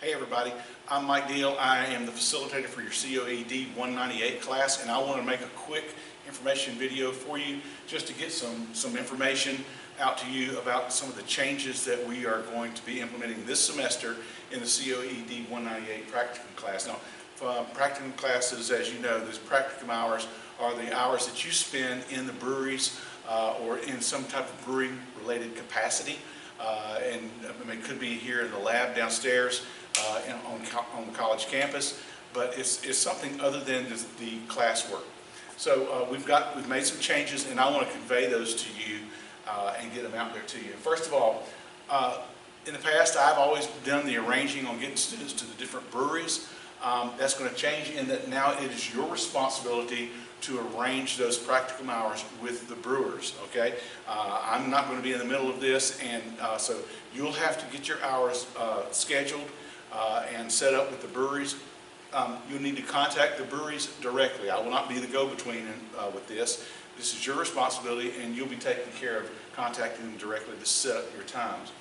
Hey everybody, I'm Mike Deal. I am the facilitator for your COED 198 class, and I want to make a quick information video for you just to get some information out to you about some of the changes that we are going to be implementing this semester in the COED 198 Practicum class. Now, Practicum classes, as you know, those Practicum hours are the hours that you spend in the breweries or in some type of brewing related capacity. And it could be here in the lab downstairs on the college campus, but it's something other than the classwork. So we've made some changes, and I want to convey those to you and get them out there to you. First of all, in the past I've always done the arranging on getting students to the different breweries. That's going to change in that now it is your responsibility to arrange those practicum hours with the brewers, okay? I'm not going to be in the middle of this, and so you'll have to get your hours scheduled and set up with the breweries. You'll need to contact the breweries directly. I will not be the go-between with this. This is your responsibility, and you'll be taking care of contacting them directly to set up your times.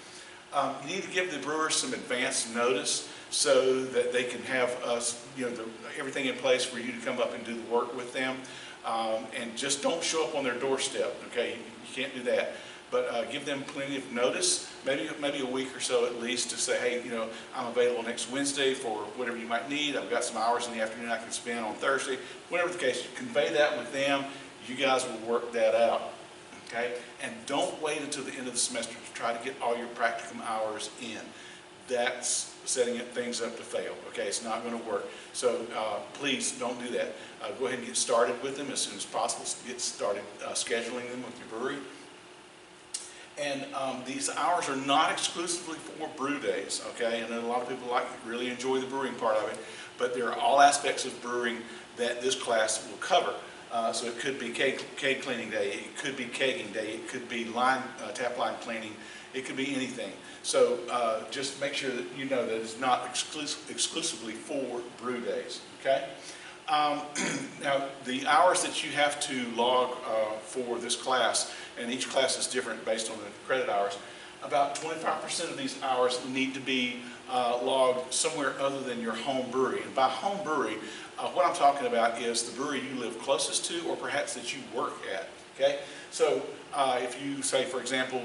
You need to give the brewers some advance notice so that they can have everything in place for you to come up and do the work with them. And just don't show up on their doorstep, okay? You can't do that. But give them plenty of notice, maybe a week or so at least, to say, hey, I'm available next Wednesday for whatever you might need. I've got some hours in the afternoon I can spend on Thursday. Whatever the case, convey that with them. You guys will work that out, okay? And don't wait until the end of the semester to try to get all your practicum hours in. That's setting things up to fail, okay? It's not going to work. So please don't do that. Go ahead and get started with them as soon as possible. Get started scheduling them with your brewery. And these hours are not exclusively for brew days, okay? I know a lot of people really enjoy the brewing part of it, but there are all aspects of brewing that this class will cover. So it could be keg cleaning day, it could be kegging day, it could be tap line cleaning, it could be anything. So just make sure that you know that it's not exclusively for brew days, okay? Now, the hours that you have to log for this class, and each class is different based on the credit hours, about 25% of these hours need to be logged somewhere other than your home brewery. And by home brewery, what I'm talking about is the brewery you live closest to or perhaps that you work at, okay? So if you say, for example,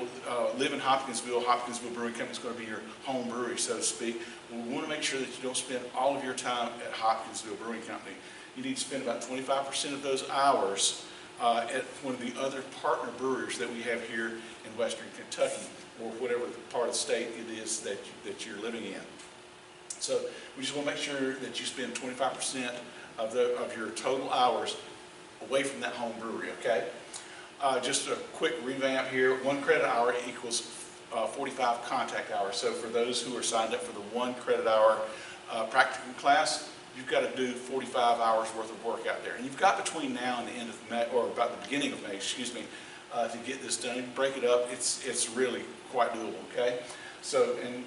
live in Hopkinsville Brewing Company is going to be your home brewery, so to speak. We want to make sure that you don't spend all of your time at Hopkinsville Brewing Company. You need to spend about 25% of those hours at one of the other partner brewers that we have here in Western Kentucky, or whatever part of the state it is that you're living in. So we just want to make sure that you spend 25% of your total hours away from that home brewery, okay? Just a quick revamp here. 1 credit hour equals 45 contact hours. So for those who are signed up for the 1 credit hour practicum class, you've got to do 45 hours worth of work out there. And you've got between now and the end of May, or about the beginning of May, excuse me, to get this done. Break it up. It's really quite doable, okay? So, and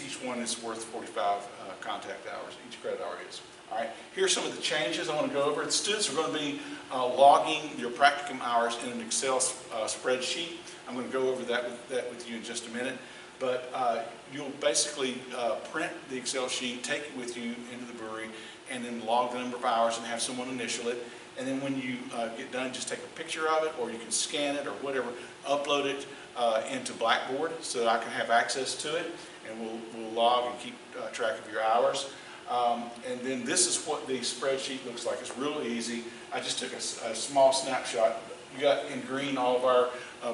each one is worth 45 contact hours, each credit hour is. All right, here's some of the changes I want to go over. The students are going to be logging your practicum hours in an Excel spreadsheet. I'm going to go over that with you in just a minute. But you'll basically print the Excel sheet, take it with you into the brewery, and then log the number of hours and have someone initial it. And then when you get done, just take a picture of it, or you can scan it or whatever, upload it into Blackboard so that I can have access to it, and we'll log and keep track of your hours. And then this is what the spreadsheet looks like. It's real easy. I just took a small snapshot. You got in green all of our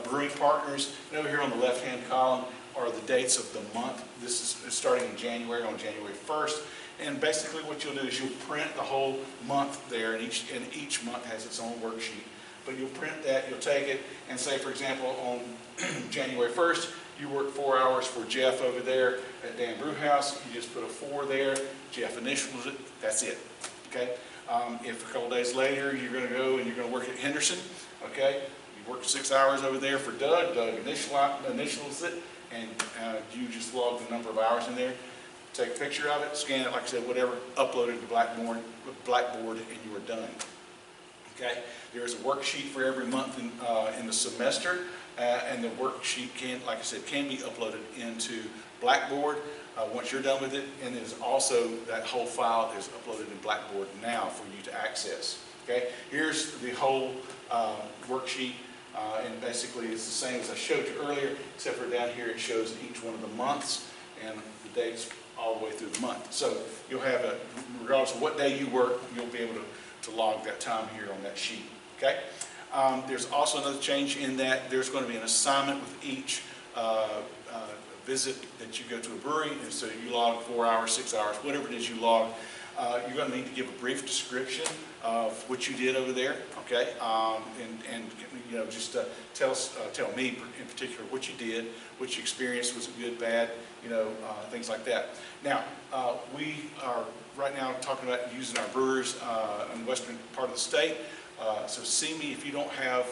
brewing partners, and over here on the left-hand column are the dates of the month. This is starting in January, on January 1st. And basically what you'll do is you'll print the whole month there, and each month has its own worksheet. But you'll print that, you'll take it, and say, for example, on January 1st, you work 4 hours for Jeff over there at Dan Brewhouse. You just put a 4 there. Jeff initials it. That's it. Okay. If a couple days later you're going to go and you're going to work at Henderson, okay, you work 6 hours over there for Doug. Doug initials it, and you just log the number of hours in there. Take a picture of it, scan it, like I said, whatever, upload it to Blackboard, and you are done. Okay. There is a worksheet for every month in the semester. And the worksheet can, like I said, can be uploaded into Blackboard. once you're done with it. And there's also, that whole file is uploaded in Blackboard now for you to access. Okay, here's the whole worksheet, and basically it's the same as I showed you earlier, except for down here it shows each one of the months and the dates all the way through the month. So you'll have a, regardless of what day you work, you'll be able to log that time here on that sheet. Okay. There's also another change in that there's going to be an assignment with each visit that you go to a brewery, and so you log 4 hours, 6 hours, whatever it is you log. You're going to need to give a brief description of what you did over there, okay? And you know, just tell me in particular what you did, what you experienced, was it good, bad, you know, things like that. Now, we are right now talking about using our brewers in the western part of the state. So see me if you don't have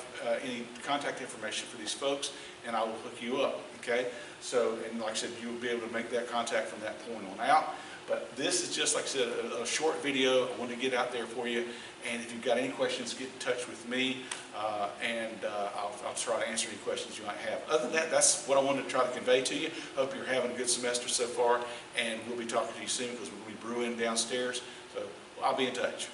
any contact information for these folks, and I will hook you up, okay? So, and like I said, you will be able to make that contact from that point on out. But this is just, like I said, a short video. I wanted to get out there for you. And if you've got any questions, get in touch with me, and I'll try to answer any questions you might have. Other than that, that's what I wanted to try to convey to you. Hope you're having a good semester so far, and we'll be talking to you soon because we'll be brewing downstairs. So I'll be in touch.